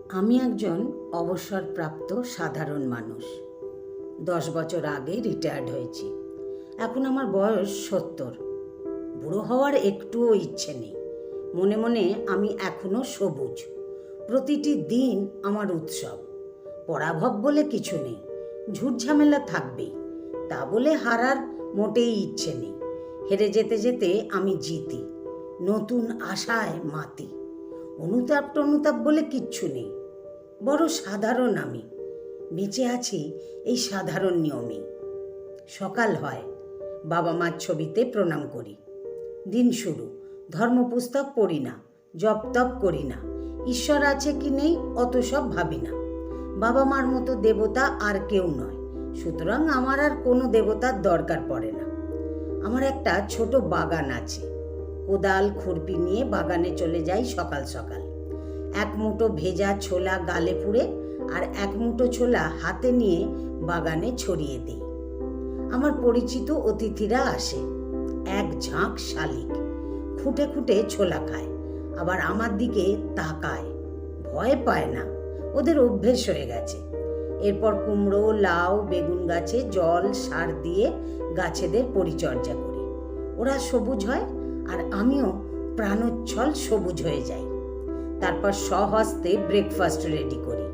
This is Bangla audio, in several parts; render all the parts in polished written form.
আমি একজন অবসরপ্রাপ্ত সাধারণ মানুষ। 10 বছর আগে রিটায়ার্ড হয়েছি। এখন আমার বয়স 70। বুড়ো হওয়ার একটুও ইচ্ছে নেই। মনে মনে আমি এখনো সবুজ। প্রতিটি দিন আমার উৎসব। পরাভব বলে কিছু নেই, ঝুটঝামেলা থাকবেই। তা বলে হারার মোটেই ইচ্ছে নেই। হেরে যেতে যেতে আমি জিতি, নতুন আশায় মাতি। অনুতাপ টনুতাপ বলে কিচ্ছু নেই। বড় সাধারণ আমি, বেঁচে আছি এই সাধারণ নিয়মেই। সকাল হয়, বাবা মার ছবিতে প্রণাম করি। দিন শুরু, ধর্মপুস্তক পড়ি না, জপ তপ করি না। ঈশ্বর আছে কি নেই অত সব ভাবি না। বাবা মার মতো দেবতা আর কেউ নয়, সুতরাং আমার আর কোনো দেবতার দরকার পড়ে না। আমার একটা ছোট বাগান আছে। কোদাল খুরপি নিয়ে বাগানে চলে যাই সকাল সকাল। এক মুঠো ভেজা ছোলা গালে পুড়ে আর এক মুঠো ছোলা হাতে নিয়ে বাগানে ছড়িয়ে দিই। আমার পরিচিত অতিথিরা আসে, এক ঝাঁক শালিক। খুঁটে খুঁটে ছোলা খায়, আবার আমার দিকে তাকায়। ভয় পায় না, ওদের অভ্যেস হয়ে গেছে। এরপর কুমড়ো, লাউ, বেগুন গাছে জল সার দিয়ে গাছেদের পরিচর্যা করি। ওরা সবুজ হয় আর আমিও প্রাণোচ্ছল সবুজ হয়ে যাই। তারপর স্বহস্তে ব্রেকফাস্ট রেডি করি।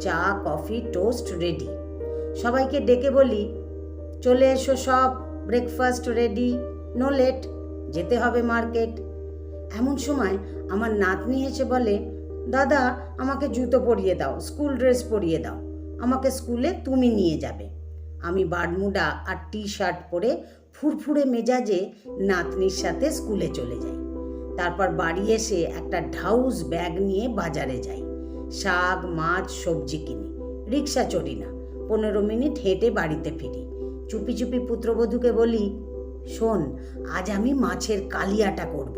চা, কফি, টোস্ট রেডি। সবাইকে ডেকে বলি, চলে এসো সব, ব্রেকফাস্ট রেডি, নো লেট, যেতে হবে মার্কেট। এমন সময় আমার নাতনি এসে বলে, দাদা আমাকে জুতো পরিয়ে দাও, স্কুল ড্রেস পরিয়ে দাও, আমাকে স্কুলে তুমি নিয়ে যাবে। আমি বারমুডা আর টি শার্ট পরে ফুরফুরে মেজাজে নাতনির সাথে স্কুলে চলে যাই। তারপর বাড়ি এসে একটা ঢাউস ব্যাগ নিয়ে বাজারে যাই। শাক, মাছ, সবজি কিনি। রিক্সা চড়ি না, 15 মিনিট হেঁটে বাড়িতে ফিরি। চুপি চুপি পুত্রবধূকে বলি, শোন, আজ আমি মাছের কালিয়াটা করব,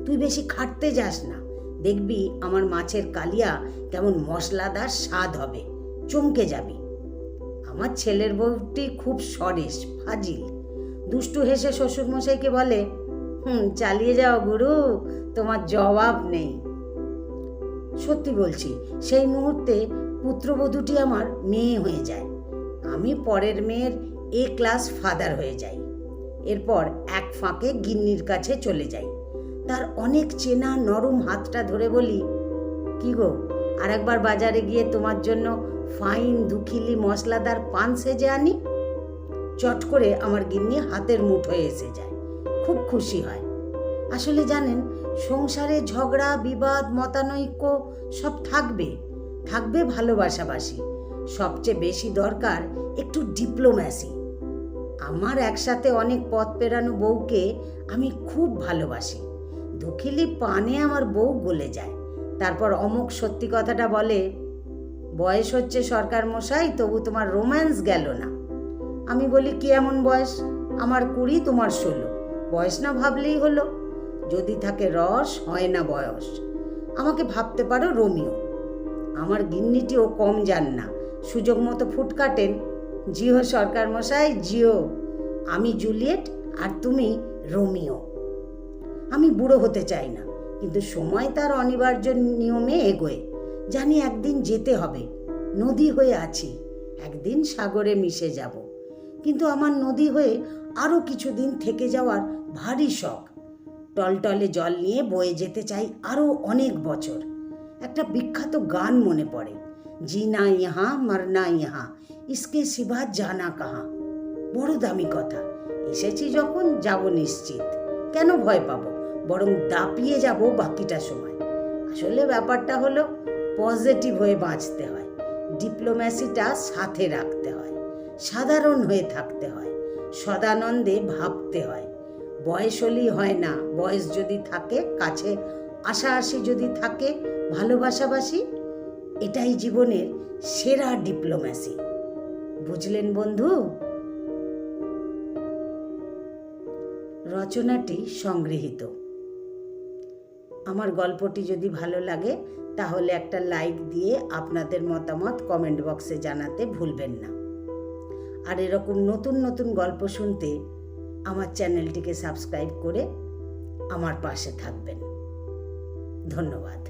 তুই বেশি খাটতে যাস না। দেখবি আমার মাছের কালিয়া কেমন মশলাদার স্বাদ হবে, চমকে যাবি। আমার ছেলের বউটি খুব সরেস, ফাজিল। দুষ্টু হেসে শ্বশুরমশাইকে বলে, চালিয়ে যাও গুরু, তোমার জবাব নেই। সত্যি বলছি, সেই মুহূর্তে পুত্রবধূটি আমার মেয়ে হয়ে যায়। আমি পরের মেয়ের এ ক্লাস ফাদার হয়ে যাই। এরপর এক ফাঁকে গিন্নির কাছে চলে যাই। তার অনেক চেনা নরম হাতটা ধরে বলি, কি গো, আর একবার বাজারে গিয়ে তোমার জন্য ফাইন দুখিলি মশলাদার পান সেজে আনি। চট করে আমার গিন্নি হাতের মুঠোয় এসে যায়, খুব খুশি হয়। আসলে জানেন, সংসারে ঝগড়া, বিবাদ, মতানৈক্য সব থাকবে, থাকবে ভালোবাসাবাসি। সবচেয়ে বেশি দরকার একটু ডিপ্লোম্যাসি। আমার একসাথে অনেক পথ পেরানো বউকে আমি খুব ভালোবাসি। দুখিলি পানে আমার বউ গলে যায়। তারপর অমুক সত্যি কথাটা বলে, বয়স হচ্ছে সরকার মশাই, তবু তোমার রোম্যান্স গেল না। আমি বলি, কি এমন বয়স? আমার 20, তোমার 16। বয়স না ভাবলেই হলো। যদি থাকে রস, হয় না বয়স। আমাকে ভাবতে পারো রোমিও। আমার গিন্নিটিও কম যান না, সুযোগ মতো ফুট কাটেন, জিও সরকার মশাই, জিও, আমি জুলিয়েট আর তুমি রোমিও। আমি বুড়ো হতে চাই না, কিন্তু সময় তার অনিবার্য নিয়মে এগোয়। জানি একদিন যেতে হবে, নদী হয়ে আছি, একদিন সাগরে মিশে যাব। কিন্তু আমার নদী হয়ে আরও কিছুদিন থেকে যাওয়ার ভারী শখ। টলটলে জল নিয়ে বয়ে যেতে চাই আরও অনেক বছর। একটা বিখ্যাত গান মনে পড়ে, জিনা ইহা মরনা ইহা, ইসকে সিবা জানা কাহা। বড় দামি কথা। এসেছি যখন, যাব নিশ্চিত। কেন ভয় পাবো, বরং দাপিয়ে যাব বাকিটা সময়। আসলে ব্যাপারটা হলো, পজিটিভ হয়ে বাঁচতে হয়, ডিপ্লোম্যাসিটা সাথে রাখতে হয়, সাধারণ হয়ে থাকতে হয়, সদানন্দে ভাবতে হয়। বয়স হলেই হয় না, বয়স যদি থাকে, কাছে আশাআশি যদি থাকে, ভালোবাসাবাসি, এটাই জীবনের সেরা ডিপ্লোম্যাসি। বুঝলেন বন্ধু? রচনাটি সংগৃহীত। আমার গল্পটি যদি ভালো লাগে তাহলে একটা লাইক দিয়ে আপনাদের মতামত কমেন্ট বক্সে জানাতে ভুলবেন না। আর এরকম নতুন নতুন গল্প শুনতে আমার চ্যানেলটিকে সাবস্ক্রাইব করে আমার পাশে থাকবেন। ধন্যবাদ।